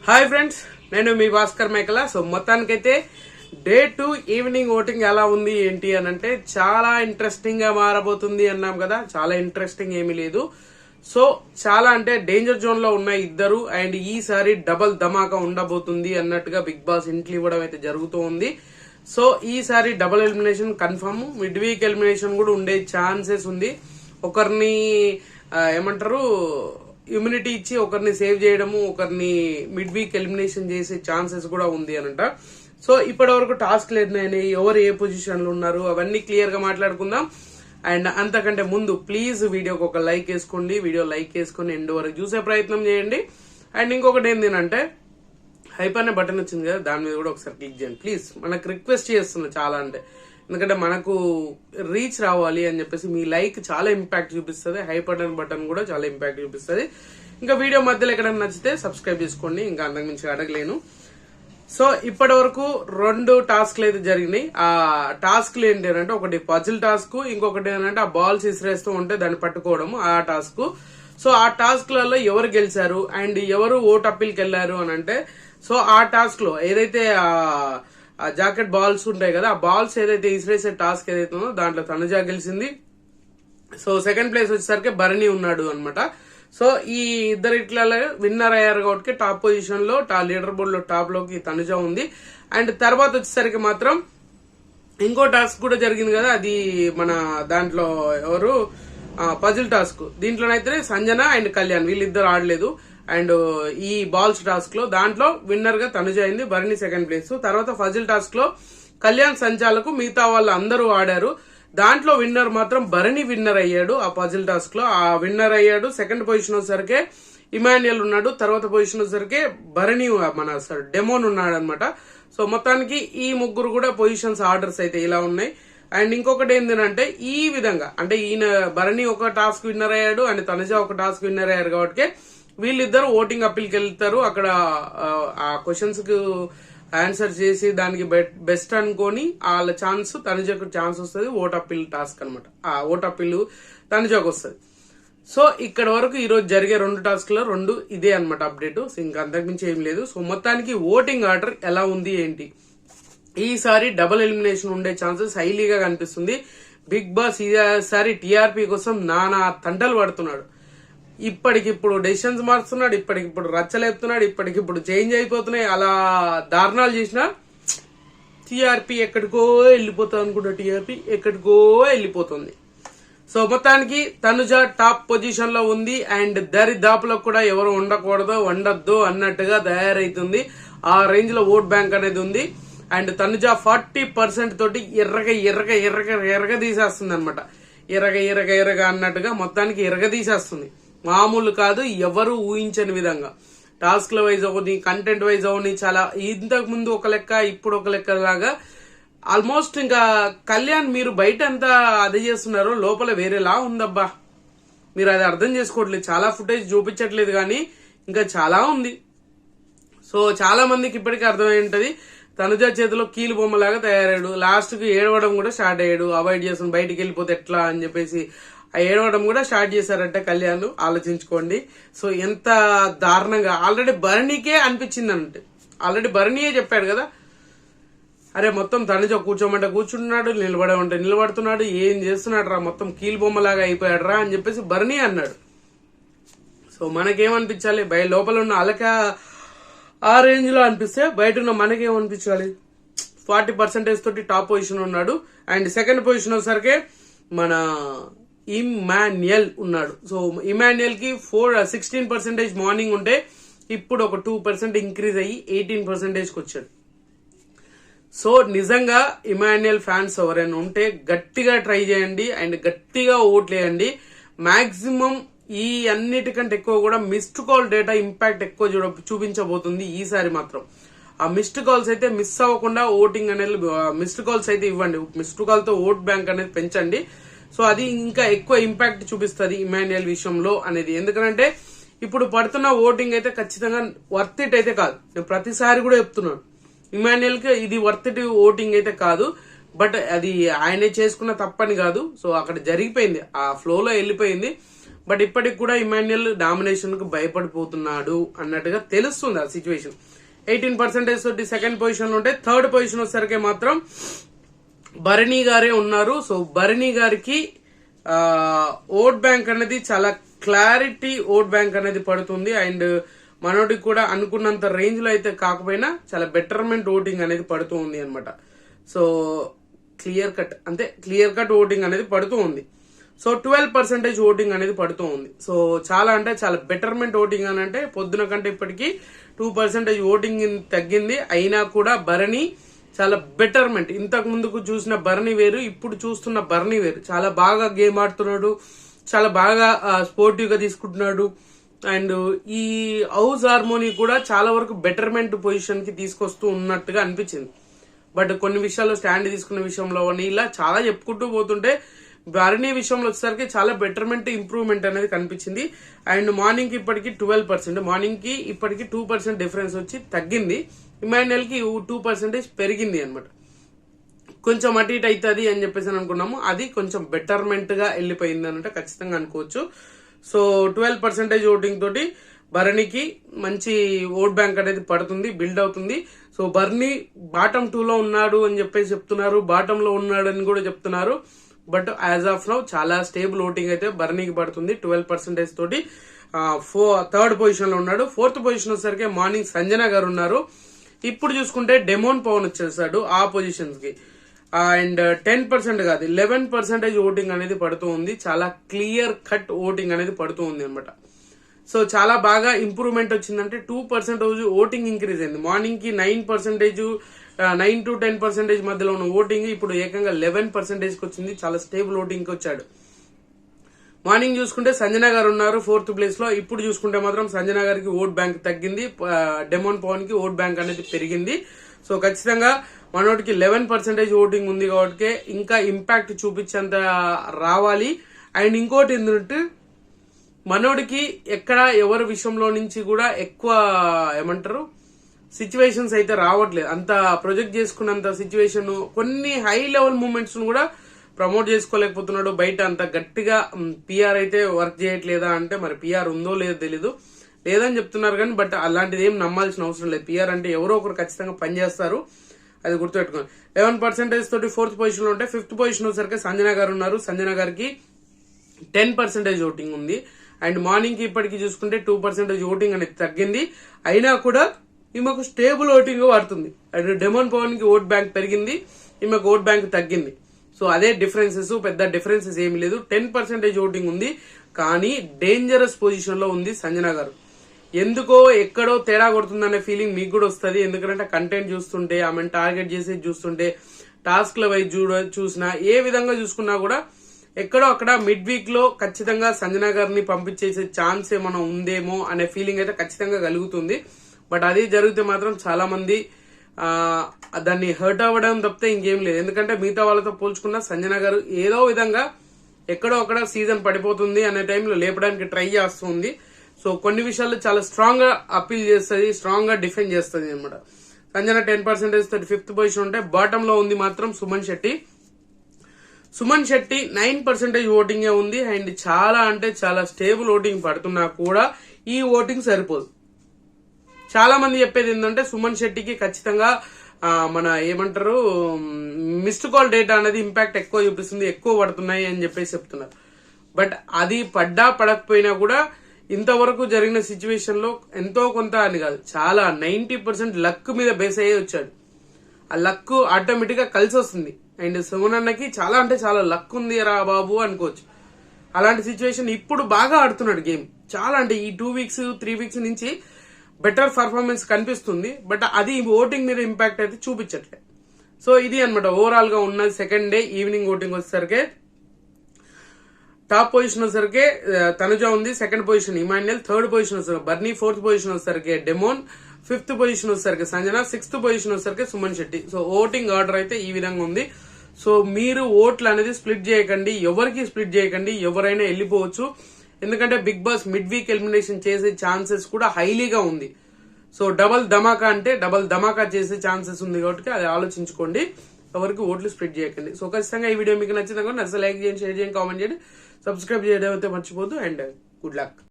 Hi friends, నేను మీ భాస్కర్ మేకల. So మొత్తానికైతే డే 2 ఈవినింగ్ ఓటింగ్ ఎలా ఉంది ఏంటి అని అంటే చాలా ఇంట్రెస్టింగ్ గా మారబోతుంది అన్నాం కదా. చాలా ఇంట్రెస్టింగ్ ఏమీ లేదు. సో చాలా అంటే డేంజర్ జోన్ లో ఉన్న ఇద్దరు అండ్ ఈసారి డబల్ ధమాకా ఉండబోతుంది అన్నట్టుగా బిగ్ బాస్ ఇంట్లో ఇవ్వడం అయితే జరుగుతూ ఉంది. సో ఈసారి double elimination confirm. Mid week elimination కూడా ఉండే ఛాన్సెస్ ఉంది. ఒకరిని ఏమంటారు ఇమ్యూనిటీ ఇచ్చి ఒకరిని సేవ్ చేయడము, ఒకరిని మిడ్ వీక్ ఎలిమినేషన్ చేసే ఛాన్సెస్ కూడా ఉంది అనంట. సో ఇప్పటి వరకు టాస్క్లు ఎన్నైనాయి, ఎవరు ఏ పొజిషన్ లో ఉన్నారు, అవన్నీ క్లియర్ గా మాట్లాడుకుందాం. అండ్ అంతకంటే ముందు ప్లీజ్ వీడియోకి ఒక లైక్ వేసుకోండి. వీడియో లైక్ వేసుకుని ఎండ్ వరకు చూసే ప్రయత్నం చేయండి. అండ్ ఇంకొకటి ఏంటంటే హైప్ అనే బటన్ వచ్చింది కదా, దాని మీద కూడా ఒకసారి క్లిక్ చేయండి ప్లీజ్. మనకు రిక్వెస్ట్ చేస్తున్నా చాలా, అంటే ఎందుకంటే మనకు రీచ్ రావాలి అని చెప్పేసి మీ లైక్ చాలా ఇంపాక్ట్ చూపిస్తుంది. హైప్ బటన్ కూడా చాలా ఇంపాక్ట్ చూపిస్తుంది. ఇంకా వీడియో మధ్యలో ఎక్కడైనా నచ్చితే సబ్స్క్రైబ్ చేసుకోండి. ఇంకా అంతకుమించి అడగలేను. సో ఇప్పటి వరకు 2 టాస్క్లు అయితే జరిగినాయి. ఆ టాస్క్లు ఏంటి అంటే ఒకటి పజిల్ టాస్క్, ఇంకొకటి ఏంటంటే ఆ బాల్స్ ఇసిరేస్తూ ఉంటే దాన్ని పట్టుకోవడం ఆ టాస్క్. సో ఆ టాస్క్లలో ఎవరు గెలిచారు అండ్ ఎవరు ఓట్ అప్పీల్కి వెళ్లారు అని అంటే, సో ఆ టాస్క్ లో ఏదైతే ఆ జాకెట్ బాల్స్ ఉంటాయి కదా, ఆ బాల్స్ ఏదైతే ఇసిరేసే టాస్క్ ఏదైతే ఉందో దాంట్లో తనుజ గెలిచింది. సో సెకండ్ ప్లేస్ వచ్చేసరికి భరణి ఉన్నాడు అనమాట. సో ఈ ఇద్దరు ఇట్లా విన్నర్ అయ్యారు కాబట్టి టాప్ పొజిషన్ లో లీడర్ బోర్డ్ లో టాప్ లోకి తనుజ ఉంది. అండ్ తర్వాత వచ్చేసరికి మాత్రం ఇంకో టాస్క్ కూడా జరిగింది కదా, అది మన దాంట్లో ఎవరు పజిల్ టాస్క్. దీంట్లోనైతే సంజన అండ్ కళ్యాణ్ వీళ్ళిద్దరు ఆడలేదు. అండ్ ఈ బాల్స్ టాస్క్ లో దాంట్లో విన్నర్ గా తనుజ అయింది, భరణి సెకండ్ ప్లేస్. తర్వాత పజిల్ టాస్క్ లో కళ్యాణ్ సంచాలకు మిగతా వాళ్ళు అందరూ ఆడారు. దాంట్లో విన్నర్ మాత్రం భరణి విన్నర్ అయ్యాడు. ఆ పజిల్ టాస్క్ లో ఆ విన్నర్ అయ్యాడు. సెకండ్ పొజిషన్ వచ్చేసరికి ఇమాన్యుయల్ ఉన్నాడు. తర్వాత పొజిషన్ వచ్చేసరికి భరణి మన డెమోన్ ఉన్నాడు అనమాట. సో మొత్తానికి ఈ ముగ్గురు కూడా పొజిషన్స్ ఆర్డర్స్ అయితే ఇలా ఉన్నాయి. అండ్ ఇంకొకటి ఏంటంటే ఈ విధంగా అంటే ఈయన భరణి ఒక టాస్క్ విన్నర్ అయ్యాడు అండ్ తనుజ ఒక టాస్క్ విన్నర్ అయ్యారు కాబట్టి వీళ్ళిద్దరు ఓటింగ్ అప్పీల్కి వెళ్తారు. అక్కడ ఆ క్వశ్చన్స్ కు ఆన్సర్ చేసి దానికి బెస్ట్ అనుకొని వాళ్ళ ఛాన్స్ తనుజకు ఛాన్స్ వస్తుంది. ఓట్ అప్పీల్ టాస్క్ అనమాట. ఆ ఓట్ అప్పీల్ తనుజకు వస్తుంది. సో ఇక్కడ వరకు ఈ రోజు జరిగే 2 టాస్క్ లో 2 ఇదే అనమాట అప్డేట్. ఇంకా అంతకుమించి ఏం లేదు. సో మొత్తానికి ఓటింగ్ ఆర్డర్ ఎలా ఉంది ఏంటి, ఈసారి డబుల్ ఎలిమినేషన్ ఉండే ఛాన్సెస్ హైలీగా కనిపిస్తుంది. బిగ్ బాస్ ఈసారి టీఆర్పీ కోసం నానా తంటలు పడుతున్నాడు. ఇప్పటికిప్పుడు డెసిషన్స్ మారుస్తున్నాడు, ఇప్పటికిప్పుడు రచ్చలేపుతున్నాడు, ఇప్పటికిప్పుడు చేంజ్ అయిపోతున్నాయి. అలా దారుణాలు చేసిన టీఆర్పీ ఎక్కడికో వెళ్ళిపోతుంది అనుకుంటా. టీఆర్పీ ఎక్కడికో వెళ్ళిపోతుంది. సో మొత్తానికి తనుజ టాప్ పొజిషన్ లో ఉంది. అండ్ దరిదాపులో కూడా ఎవరు ఉండకూడదు ఉండద్దు అన్నట్టుగా తయారైతుంది. ఆ రేంజ్ లో ఓట్ బ్యాంక్ అనేది ఉంది. అండ్ తనుజ 40% తోటి ఎర్రగా తీసేస్తుంది అనమాట. ఎర్రగా అన్నట్టుగా మొత్తానికి తీసేస్తుంది. మామూలు కాదు, ఎవరు ఊహించని విధంగా. టాస్క్ల వైజ్ అవని, కంటెంట్ వైజ్ అవని, చాలా ఇంతకు ముందు ఒక లెక్క ఇప్పుడు ఒక లెక్క లాగా ఆల్మోస్ట్. ఇంకా కళ్యాణ్ మీరు బయట ఎంత అది చేస్తున్నారో లోపల వేరేలా ఉందబ్బా. మీరు అది అర్థం చేసుకోవట్లేదు. చాలా ఫుటేజ్ చూపించట్లేదు కానీ ఇంకా చాలా ఉంది. సో చాలా మందికి ఇప్పటికీ అర్థమై ఉంటది. తనుజ చేతిలో కీలు బొమ్మలాగా తయారయ్యాడు. లాస్ట్ కు ఏడవడం కూడా స్టార్ట్ అయ్యాడు. అవాయిడ్ చేస్తాను, బయటికి వెళ్ళిపోతే ఎట్లా అని చెప్పేసి ఏడవడం కూడా స్టార్ట్ చేశారంటే కళ్యాణ్. ఆలోచించుకోండి. సో ఎంత దారుణంగా ఆల్రెడీ భరణికే అనిపించింది అంటే, ఆల్రెడీ భరణియే చెప్పాడు కదా, అరే మొత్తం తనుజ కూర్చోమంటే కూర్చుంటున్నాడు, నిలబడమంటే నిలబడుతున్నాడు, ఏం చేస్తున్నాడు రా, మొత్తం కీలు బొమ్మలాగా అయిపోయాడు రా అని చెప్పేసి భరణి అన్నాడు. సో మనకేమనిపించాలి, లోపల ఉన్న అలక ఆ రేంజ్ లో అనిపిస్తే బయట ఉన్న మనకేమనిపించాలి. 40% తోటి టాప్ పొజిషన్ ఉన్నాడు. అండ్ సెకండ్ పొజిషన్ వచ్చేసరికి మన ఇమాన్యుయల్ ఉన్నాడు. సో ఇమాన్యుయల్ కి 16% మార్నింగ్ ఉంటే ఇప్పుడు ఒక 2% ఇంక్రీజ్ అయ్యి 18% కి వచ్చాడు. సో నిజంగా ఇమాన్యుయల్ ఫ్యాన్స్ ఎవరైనా ఉంటే గట్టిగా ట్రై చేయండి అండ్ గట్టిగా ఓట్లేయండి. మాక్సిమం ఈ అన్నిటికంటే ఎక్కువ కూడా మిస్డ్ కాల్ డేటా ఇంపాక్ట్ ఎక్కువ చూపించబోతుంది ఈసారి మాత్రం. ఆ మిస్డ్ కాల్స్ అయితే మిస్ అవ్వకుండా ఓటింగ్ అనేది మిస్డ్ కాల్స్ అయితే ఇవ్వండి. మిస్డ్ కాల్ తో ఓట్ బ్యాంక్ అనేది పెంచండి. సో అది ఇంకా ఎక్కువ ఇంపాక్ట్ చూపిస్తుంది ఇమాన్యుయల్ విషయంలో అనేది. ఎందుకంటే ఇప్పుడు పడుతున్న ఓటింగ్ అయితే ఖచ్చితంగా వర్త్ ఇట్ అయితే కాదు. నేను ప్రతిసారి కూడా చెప్తున్నాను, ఇమాన్యుయల్ కి ఇది వర్త్ ఇట్ ఓటింగ్ అయితే కాదు. బట్ అది ఆయనే చేసుకున్న తప్పని కాదు. సో అక్కడ జరిగిపోయింది, ఆ ఫ్లోలో వెళ్ళిపోయింది. బట్ ఇప్పటికి కూడా ఇమాన్యుయల్ డామినేషన్ కు భయపడిపోతున్నాడు అన్నట్టుగా తెలుస్తుంది ఆ సిచ్యువేషన్. 18% తోటి సెకండ్ పొజిషన్ లో ఉంటే థర్డ్ పొజిషన్ వచ్చేసరికి మాత్రం భరణి గారే ఉన్నారు. సో భరణి గారికి ఓట్ బ్యాంక్ అనేది చాలా క్లారిటీ ఓట్ బ్యాంక్ అనేది పడుతుంది. అండ్ మనోడికి కూడా అనుకున్నంత రేంజ్ లో అయితే కాకపోయినా చాలా బెటర్మెంట్ ఓటింగ్ అనేది పడుతూ ఉంది అనమాట. సో క్లియర్ కట్ ఓటింగ్ అనేది పడుతూ ఉంది. సో 12% ఓటింగ్ అనేది పడుతూ ఉంది. సో చాలా అంటే చాలా బెటర్మెంట్ ఓటింగ్ అని అంటే పొద్దున కంటే ఇప్పటికీ 2% ఓటింగ్ తగ్గింది. అయినా కూడా భరణి చాలా బెటర్మెంట్. ఇంతకు ముందుకు చూసిన భరణి వేరు, ఇప్పుడు చూస్తున్న భరణి వేరు. చాలా బాగా గేమ్ ఆడుతున్నాడు, చాలా బాగా స్పోర్టివ్ గా తీసుకుంటున్నాడు. అండ్ ఈ హౌస్ హార్మోనీ కూడా చాలా వరకు బెటర్మెంట్ పొజిషన్ కి తీసుకొస్తూ ఉన్నట్టుగా అనిపించింది. బట్ కొన్ని విషయాల్లో స్టాండ్ తీసుకున్న విషయంలో ఇలా చాలా చెప్పుకుంటూ పోతుంటే భరణి విషయంలో వచ్చేసరికి చాలా బెటర్మెంట్ ఇంప్రూవ్మెంట్ అనేది కనిపించింది. అండ్ మార్నింగ్ కి ఇప్పటికి 12%, మార్నింగ్ కి ఇప్పటికి 2% డిఫరెన్స్ వచ్చి తగ్గింది. ఇమాన్యుయల్ కి 2% పెరిగింది అనమాట. కొంచెం అటు ఇటు అవుతుంది అని చెప్పేసి అనుకున్నాము, అది కొంచెం బెటర్మెంట్ గా వెళ్ళిపోయింది అన్నట్టు ఖచ్చితంగా అనుకోవచ్చు. సో 12% ఓటింగ్ తోటి భరణికి మంచి ఓట్ బ్యాంక్ అనేది పడుతుంది, బిల్డ్ అవుతుంది. సో భరణి బాటమ్ 2 లో ఉన్నాడు అని చెప్పేసి చెప్తున్నారు, బాటమ్ లో ఉన్నాడు అని కూడా చెప్తున్నారు. బట్ యాజ్ ఆఫ్ నౌ చాలా స్టేబుల్ ఓటింగ్ అయితే భరణికి పడుతుంది 12% తోటి. థర్డ్ పొజిషన్ లో ఉన్నాడు. ఫోర్త్ పొజిషన్ వచ్చేసరికి మార్నింగ్ సంజన గారు ఉన్నారు. ఇప్పుడు చూసుకుంటే డెమోన్ పవన్ వచ్చేసాడు ఆ పొజిషన్స్ కి. అండ్ 10% కాదు 11% ఓటింగ్ అనేది పడుతూ ఉంది. చాలా క్లియర్ కట్ ఓటింగ్ అనేది పడుతూ ఉంది అనమాట. సో చాలా బాగా ఇంప్రూవ్మెంట్ వచ్చిందంటే 2% ఓటింగ్ ఇంక్రీజ్ అయింది. మార్నింగ్ కి 9 to 10% మధ్యలో ఉన్న ఓటింగ్ ఇప్పుడు ఏకంగా 11% కి వచ్చింది. చాలా స్టేబుల్ ఓటింగ్ కి వచ్చాడు. మార్నింగ్ చూసుకుంటే సంజన గారు ఉన్నారు 4th ప్లేస్ లో. ఇప్పుడు చూసుకుంటే మాత్రం సంజన గారికి ఓట్ బ్యాంక్ తగ్గింది, డెమోన్ పవన్ కి ఓట్ బ్యాంక్ అనేది పెరిగింది. సో ఖచ్చితంగా మనోడికి 11% ఓటింగ్ ఉంది కాబట్టి ఇంకా ఇంపాక్ట్ చూపించేంత రావాలి. అండ్ ఇంకోటి ఏంటంటే మనోడికి ఎక్కడ ఎవరి విషయంలో నుంచి కూడా ఎక్కువ ఏమంటారు సిచ్యువేషన్స్ అయితే రావట్లేదు. అంత ప్రొజెక్ట్ చేసుకున్నంత సిచ్యువేషన్, కొన్ని హై లెవెల్ మూమెంట్స్ కూడా ప్రమోట్ చేసుకోలేకపోతున్నాడు. బయట అంత గట్టిగా పిఆర్ అయితే వర్క్ చేయట్లేదా అంటే మరి పిఆర్ ఉందో లేదో తెలీదు, లేదని చెప్తున్నారు కానీ బట్ అలాంటిది ఏం నమ్మాల్సిన అవసరం లేదు. పిఆర్ అంటే ఎవరో ఒకరు ఖచ్చితంగా పనిచేస్తారు, అది గుర్తుపెట్టుకోండి. 11% తోటి 4th పొజిషన్ లో ఉంటే 5th పొజిషన్ వచ్చేసరికి సంజన గారు ఉన్నారు. సంజన గారికి 10% ఓటింగ్ ఉంది. అండ్ మార్నింగ్ కి ఇప్పటికి చూసుకుంటే 2% ఓటింగ్ అనేది తగ్గింది. అయినా కూడా ఈమెకు స్టేబుల్ ఓటింగ్ పడుతుంది. అండ్ డెమోన్ పవన్ కి ఓట్ బ్యాంక్ పెరిగింది, ఈమెకు ఓట్ బ్యాంక్ తగ్గింది. సో అదే డిఫరెన్సెస్, పెద్ద డిఫరెన్సెస్ ఏమి లేదు. 10% ఓటింగ్ ఉంది, కానీ డేంజరస్ పొజిషన్ లో ఉంది సంజన గారు. ఎందుకో ఎక్కడో తేడా కొడుతుందనే ఫీలింగ్ మీకు కూడా వస్తుంది. ఎందుకంటే కంటెంట్ చూస్తుంటే, ఆమెను టార్గెట్ చేసి చూస్తుంటే, టాస్క్ల వైజ్ చూసినా, ఏ విధంగా చూసుకున్నా కూడా ఎక్కడో అక్కడ మిడ్ వీక్ లో ఖచ్చితంగా సంజన గారిని పంపించేసే ఛాన్స్ ఏమైనా ఉందేమో అనే ఫీలింగ్ అయితే ఖచ్చితంగా కలుగుతుంది. బట్ అది జరిగితే మాత్రం చాలా మంది దాన్ని హర్ట్ అవ్వడం తప్పితే ఇంకేం లేదు. ఎందుకంటే మిగతా వాళ్ళతో పోల్చుకున్న సంజన గారు ఏదో విధంగా ఎక్కడో అక్కడ సీజన్ పడిపోతుంది అనే టైంలో లేపడానికి ట్రై చేస్తుంది. సో కొన్ని విషయాల్లో చాలా స్ట్రాంగ్ గా అప్పీల్ చేస్తుంది, స్ట్రాంగ్ గా డిఫెండ్ చేస్తుంది అనమాట. సంజన 10% తోటి 5th పొజిషన్ ఉంటే బాటమ్ లో ఉంది మాత్రం సుమన్ శెట్టి. సుమన్ శెట్టి 9% ఓటింగ్ ఉంది. అండ్ చాలా అంటే చాలా స్టేబుల్ ఓటింగ్ పడుతున్నా కూడా ఈ ఓటింగ్ సరిపోదు. చాలా మంది చెప్పేది ఏంటంటే సుమన్ శెట్టికి ఖచ్చితంగా మన ఏమంటారు మిస్డ్ కాల్ డేటా అనేది ఇంపాక్ట్ ఎక్కువ చూపిస్తుంది, ఎక్కువ పడుతున్నాయి అని చెప్పేసి చెప్తున్నారు. బట్ అది పడ్డా పడకపోయినా కూడా ఇంతవరకు జరిగిన సిచ్యువేషన్ లో ఎంతో కొంత అని కాదు, చాలా 90% లక్ మీద బేస్ అయ్యే వచ్చాడు. ఆ లక్ ఆటోమేటిక్ గా కలిసి వస్తుంది. అండ్ సుమన్ అన్నకి చాలా అంటే చాలా లక్ ఉంది రా బాబు అనుకోవచ్చు. అలాంటి సిచ్యువేషన్ ఇప్పుడు బాగా ఆడుతున్నాడు గేమ్. చాలా అంటే ఈ 2 weeks 3 weeks నుంచి బెటర్ పర్ఫార్మెన్స్ కనిపిస్తుంది. బట్ అది ఓటింగ్ మీద ఇంపాక్ట్ అయితే చూపించట్లేదు. సో ఇది అనమాట ఓవరాల్ గా ఉన్నది. సెకండ్ డే ఈవినింగ్ ఓటింగ్ వచ్చేసరికి టాప్ పొజిషన్ వచ్చేసరికి తనుజ ఉంది, second position Emmanuel, third position వచ్చేసరికి బర్నీ, 4th పొజిషన్ వచ్చేసరికి డెమోన్, 5th పొజిషన్ వచ్చేసరికి సంజన, 6th పొజిషన్ వచ్చేసరికి Suman Shetty. So voting order అయితే ఈ విధంగా ఉంది. సో మీరు ఓట్లు అనేది స్ప్లిట్ చేయకండి, ఎవరికి స్ప్లిట్ చేయకండి, ఎవరైనా వెళ్ళిపోవచ్చు. ఎందుకంటే Bigg Boss midweek elimination చేసే ఛాన్సెస్ కూడా హైలీగా ఉంది. సో డబల్ ధమాకా అంటే డబల్ ధమాకా చేసే ఛాన్సెస్ ఉంది కాబట్టి అది ఆలోచించుకోండి, ఎవరికి ఓట్లు స్ప్లిట్ చేయకండి. సో ఖచ్చితంగా ఈ వీడియో మీకు నచ్చితే లైక్ చేయండి, షేర్ చేయండి, కామెంట్ చేయండి. సబ్స్క్రైబ్ చేయడం అయితే మర్చిపోద్దు. And good luck.